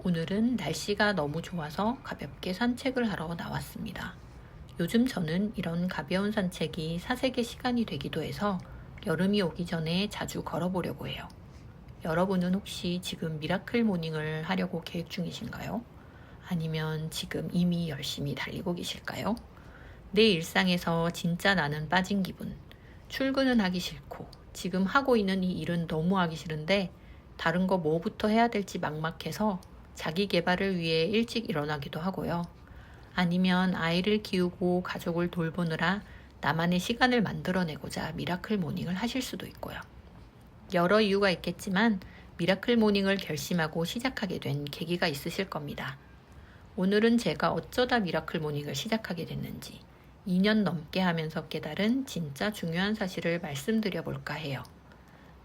오늘은 날씨가 너무 좋아서 가볍게 산책을 하러 나왔습니다. 요즘 저는 이런 가벼운 산책이 사색의 시간이 되기도 해서 여름이 오기 전에 자주 걸어보려고 해요. 여러분은 혹시 지금 미라클 모닝을 하려고 계획 중이신가요? 아니면 지금 이미 열심히 달리고 계실까요? 내 일상에서 진짜 나는 빠진 기분, 출근은 하기 싫고 지금 하고 있는 이 일은 너무 하기 싫은데 다른 거 뭐부터 해야 될지 막막해서 자기 개발을 위해 일찍 일어나기도 하고요. 아니면 아이를 키우고 가족을 돌보느라 나만의 시간을 만들어내고자 미라클 모닝을 하실 수도 있고요. 여러 이유가 있겠지만 미라클 모닝을 결심하고 시작하게 된 계기가 있으실 겁니다. 오늘은 제가 어쩌다 미라클 모닝을 시작하게 됐는지 2년 넘게 하면서 깨달은 진짜 중요한 사실을 말씀드려 볼까 해요.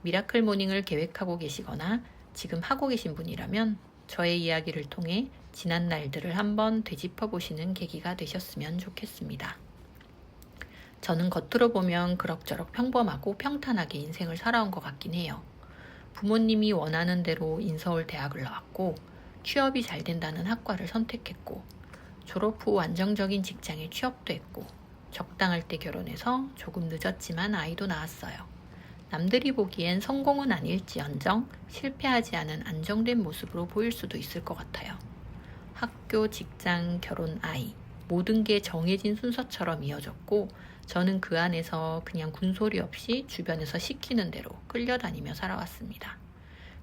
미라클 모닝을 계획하고 계시거나 지금 하고 계신 분이라면 저의 이야기를 통해 지난 날들을 한번 되짚어 보시는 계기가 되셨으면 좋겠습니다. 저는 겉으로 보면 그럭저럭 평범하고 평탄하게 인생을 살아온 것 같긴 해요. 부모님이 원하는 대로 인서울 대학을 나왔고 취업이 잘 된다는 학과를 선택했고 졸업 후 안정적인 직장에 취업도 했고 적당할 때 결혼해서 조금 늦었지만 아이도 낳았어요. 남들이 보기엔 성공은 아닐지언정 실패하지 않은 안정된 모습으로 보일 수도 있을 것 같아요. 학교, 직장, 결혼, 아이 모든 게 정해진 순서처럼 이어졌고 저는 그 안에서 그냥 군소리 없이 주변에서 시키는 대로 끌려다니며 살아왔습니다.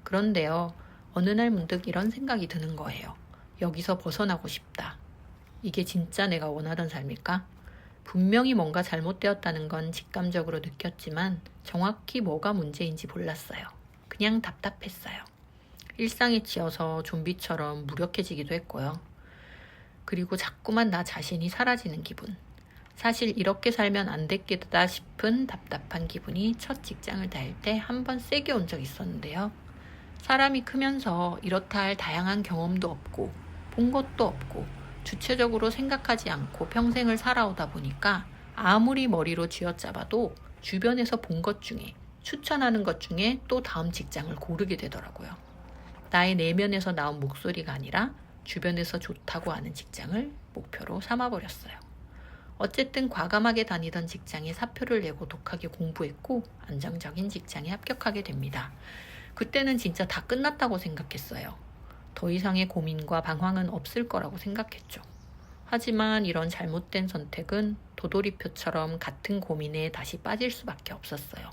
그런데요, 어느 날 문득 이런 생각이 드는 거예요. 여기서 벗어나고 싶다. 이게 진짜 내가 원하던 삶일까? 분명히 뭔가 잘못되었다는 건 직감적으로 느꼈지만 정확히 뭐가 문제인지 몰랐어요. 그냥 답답했어요. 일상에 지어서 좀비처럼 무력해지기도 했고요. 그리고 자꾸만 나 자신이 사라지는 기분. 사실 이렇게 살면 안 됐겠다 싶은 답답한 기분이 첫 직장을 다닐 때 한 번 세게 온 적 있었는데요. 사람이 크면서 이렇다 할 다양한 경험도 없고 본 것도 없고 주체적으로 생각하지 않고 평생을 살아오다 보니까 아무리 머리로 쥐어짜봐도 주변에서 본 것 중에 추천하는 것 중에 또 다음 직장을 고르게 되더라고요. 나의 내면에서 나온 목소리가 아니라 주변에서 좋다고 하는 직장을 목표로 삼아버렸어요. 어쨌든 과감하게 다니던 직장에 사표를 내고 독하게 공부했고 안정적인 직장에 합격하게 됩니다. 그때는 진짜 다 끝났다고 생각했어요. 더 이상의 고민과 방황은 없을 거라고 생각했죠. 하지만 이런 잘못된 선택은 도돌이표처럼 같은 고민에 다시 빠질 수밖에 없었어요.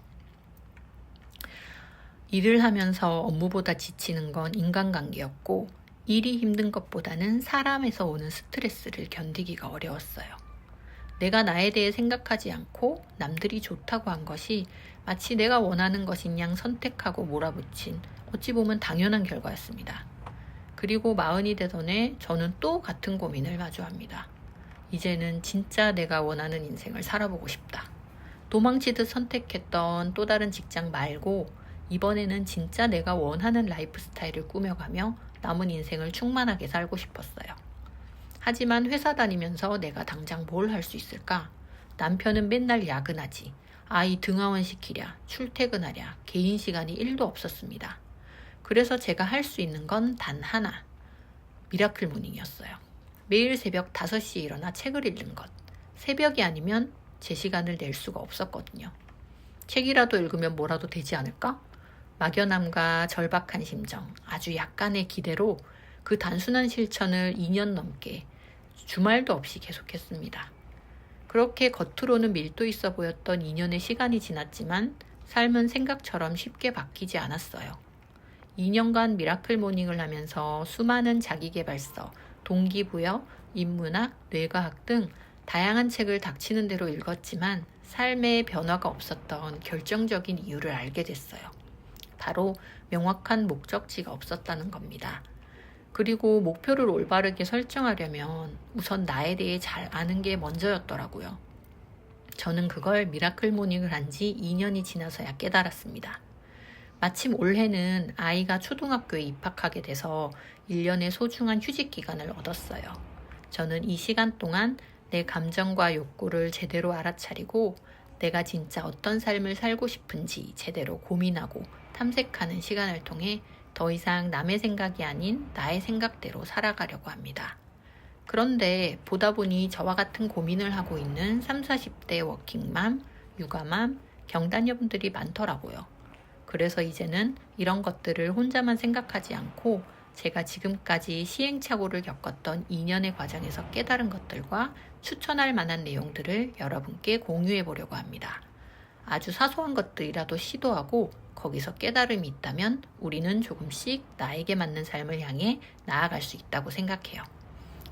일을 하면서 업무보다 지치는 건 인간관계였고 일이 힘든 것보다는 사람에서 오는 스트레스를 견디기가 어려웠어요. 내가 나에 대해 생각하지 않고 남들이 좋다고 한 것이 마치 내가 원하는 것인 양 선택하고 몰아붙인 어찌 보면 당연한 결과였습니다. 그리고 40이 되던 해 저는 또 같은 고민을 마주합니다. 이제는 진짜 내가 원하는 인생을 살아보고 싶다. 도망치듯 선택했던 또 다른 직장 말고 이번에는 진짜 내가 원하는 라이프 스타일을 꾸며가며 남은 인생을 충만하게 살고 싶었어요. 하지만 회사 다니면서 내가 당장 뭘 할 수 있을까? 남편은 맨날 야근하지. 아이 등하원 시키랴, 출퇴근하랴, 개인 시간이 1도 없었습니다. 그래서 제가 할 수 있는 건 단 하나, 미라클 모닝이었어요. 매일 새벽 5시에 일어나 책을 읽는 것. 새벽이 아니면 제 시간을 낼 수가 없었거든요. 책이라도 읽으면 뭐라도 되지 않을까? 막연함과 절박한 심정, 아주 약간의 기대로 그 단순한 실천을 2년 넘게 주말도 없이 계속했습니다. 그렇게 겉으로는 밀도 있어 보였던 2년의 시간이 지났지만 삶은 생각처럼 쉽게 바뀌지 않았어요. 2년간 미라클 모닝을 하면서 수많은 자기계발서, 동기부여, 인문학, 뇌과학 등 다양한 책을 닥치는 대로 읽었지만 삶에 변화가 없었던 결정적인 이유를 알게 됐어요. 바로 명확한 목적지가 없었다는 겁니다. 그리고 목표를 올바르게 설정하려면 우선 나에 대해 잘 아는 게 먼저였더라고요. 저는 그걸 미라클 모닝을 한 지 2년이 지나서야 깨달았습니다. 마침 올해는 아이가 초등학교에 입학하게 돼서 1년의 소중한 휴직 기간을 얻었어요. 저는 이 시간 동안 내 감정과 욕구를 제대로 알아차리고 내가 진짜 어떤 삶을 살고 싶은지 제대로 고민하고 탐색하는 시간을 통해 더 이상 남의 생각이 아닌 나의 생각대로 살아가려고 합니다. 그런데 보다 보니 저와 같은 고민을 하고 있는 30, 40대 워킹맘, 육아맘, 경단녀분들이 많더라고요. 그래서 이제는 이런 것들을 혼자만 생각하지 않고 제가 지금까지 시행착오를 겪었던 2년의 과정에서 깨달은 것들과 추천할 만한 내용들을 여러분께 공유해 보려고 합니다. 아주 사소한 것들이라도 시도하고 거기서 깨달음이 있다면 우리는 조금씩 나에게 맞는 삶을 향해 나아갈 수 있다고 생각해요.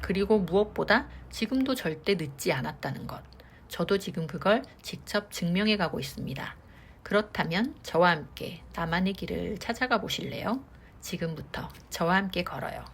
그리고 무엇보다 지금도 절대 늦지 않았다는 것. 저도 지금 그걸 직접 증명해 가고 있습니다. 그렇다면 저와 함께 나만의 길을 찾아가 보실래요? 지금부터 저와 함께 걸어요.